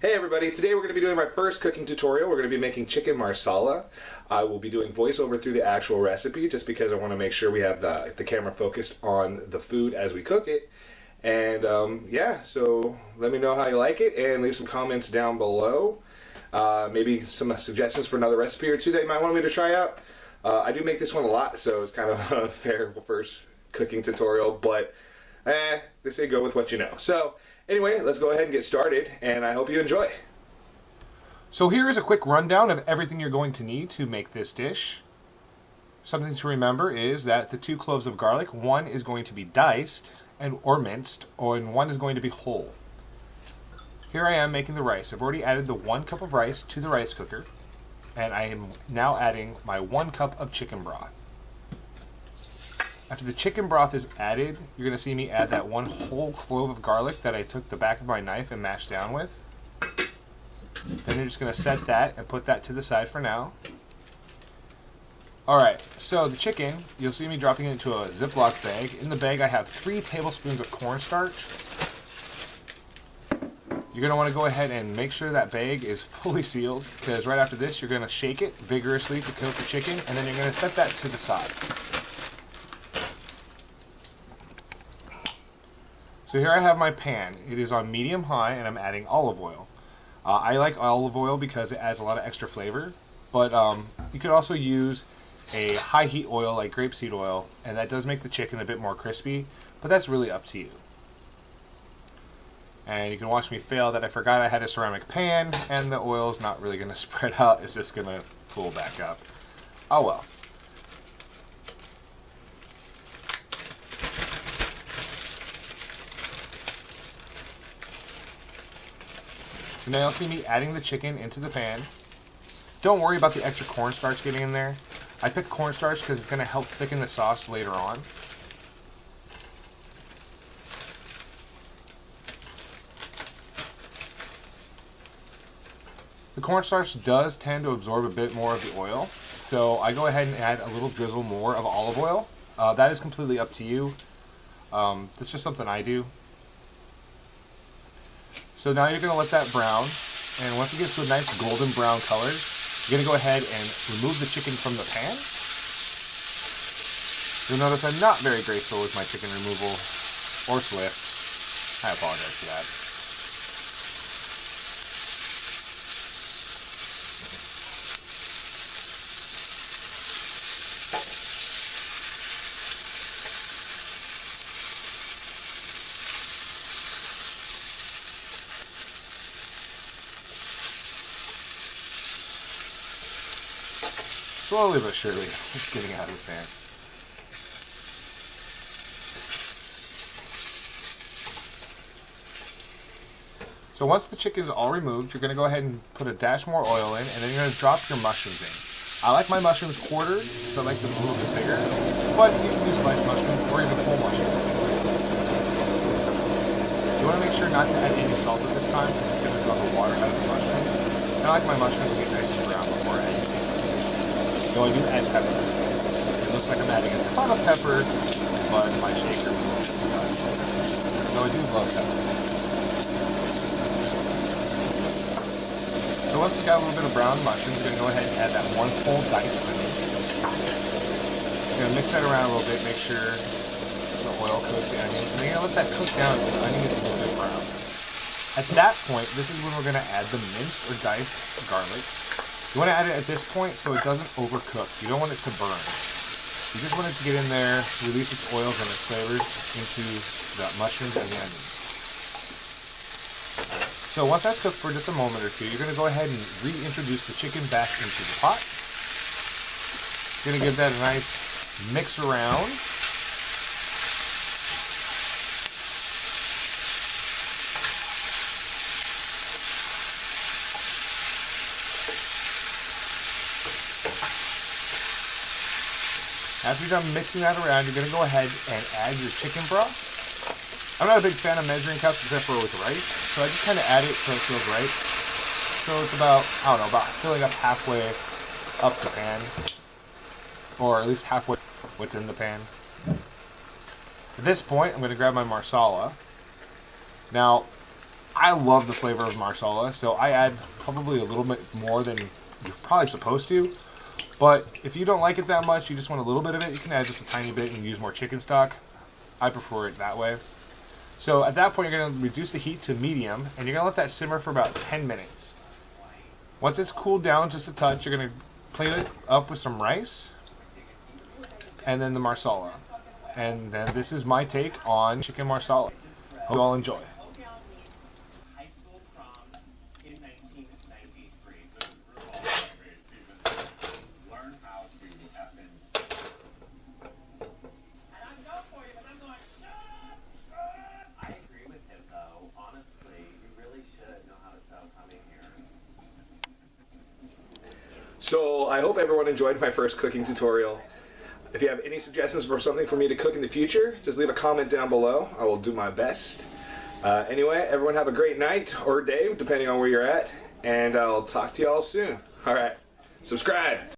Hey everybody, today we're going to be doing my first cooking tutorial. We're going to be making chicken marsala. I will be doing voiceover through the actual recipe just because I want to make sure we have the camera focused on the food as we cook it. And yeah, so let me know how you like it and leave some comments down below. Maybe some suggestions for another recipe or two that you might want me to try out. I do make this one a lot, so it's kind of a fair first cooking tutorial, but they say go with what you know. So anyway, let's go ahead and get started, and I hope you enjoy. So here is a quick rundown of everything you're going to need to make this dish. Something to remember is that the 2 cloves of garlic, one is going to be diced or minced, and one is going to be whole. Here I am making the rice. I've already added the 1 cup of rice to the rice cooker, and I am now adding my 1 cup of chicken broth. After the chicken broth is added, you're going to see me add that 1 whole clove of garlic that I took the back of my knife and mashed down with. Then you're just going to set that and put that to the side for now. Alright, so the chicken, you'll see me dropping it into a Ziploc bag. In the bag I have 3 tablespoons of cornstarch. You're going to want to go ahead and make sure that bag is fully sealed, because right after this you're going to shake it vigorously to coat the chicken, and then you're going to set that to the side. So here I have my pan. It is on medium-high, and I'm adding olive oil. I like olive oil because it adds a lot of extra flavor, but you could also use a high-heat oil like grapeseed oil, and that does make the chicken a bit more crispy, but that's really up to you. And you can watch me fail that I forgot I had a ceramic pan, and the oil is not really going to spread out. It's just going to pull back up. Oh well. So now you'll see me adding the chicken into the pan. Don't worry about the extra cornstarch getting in there. I picked cornstarch because it's going to help thicken the sauce later on. The cornstarch does tend to absorb a bit more of the oil, so I go ahead and add a little drizzle more of olive oil. That is completely up to you. That's just something I do. So now you're going to let that brown, and once it gets to a nice golden brown color, you're going to go ahead and remove the chicken from the pan. You'll notice I'm not very graceful with my chicken removal, or swift. I apologize for that. Slowly but surely, it's getting out of the pan. So once the chicken is all removed, you're going to go ahead and put a dash more oil in, and then you're going to drop your mushrooms in. I like my mushrooms quartered, so I like them a little bit bigger, but you can do sliced mushrooms or even whole mushrooms. You want to make sure not to add any salt at this time, because it's going to draw the water out of the mushrooms. I like my mushrooms to get nice and brown before I add anything. So I do add pepper. It looks like I'm adding a ton of pepper, but my shaker will be stuck. So I do love pepper. So once it's got a little bit of brown mushrooms, you're going to go ahead and add that 1 whole diced onion. You're going to mix that around a little bit, make sure the oil coats the onion. And then you're going to let that cook down until the onion gets a little bit brown. At that point, this is when we're going to add the minced or diced garlic. You want to add it at this point so it doesn't overcook. You don't want it to burn. You just want it to get in there, release its oils and its flavors into the mushrooms and the onions. So once that's cooked for just a moment or two, you're going to go ahead and reintroduce the chicken back into the pot. You're going to give that a nice mix around. After you're done mixing that around, you're going to go ahead and add your chicken broth. I'm not a big fan of measuring cups except for with rice, so I just kind of add it so it feels right. So it's about, I don't know, about filling up halfway up the pan, or at least halfway what's in the pan. At this point, I'm going to grab my Marsala. Now, I love the flavor of Marsala, so I add probably a little bit more than you're probably supposed to. But if you don't like it that much, you just want a little bit of it, you can add just a tiny bit and use more chicken stock. I prefer it that way. So at that point, you're going to reduce the heat to medium, and you're going to let that simmer for about 10 minutes. Once it's cooled down just a touch, you're going to plate it up with some rice, and then the Marsala. And then this is my take on chicken Marsala. Hope you all enjoy. So I hope everyone enjoyed my first cooking tutorial. If you have any suggestions for something for me to cook in the future, just leave a comment down below. I will do my best. Anyway, everyone have a great night or day, depending on where you're at, and I'll talk to you all soon. All right, subscribe.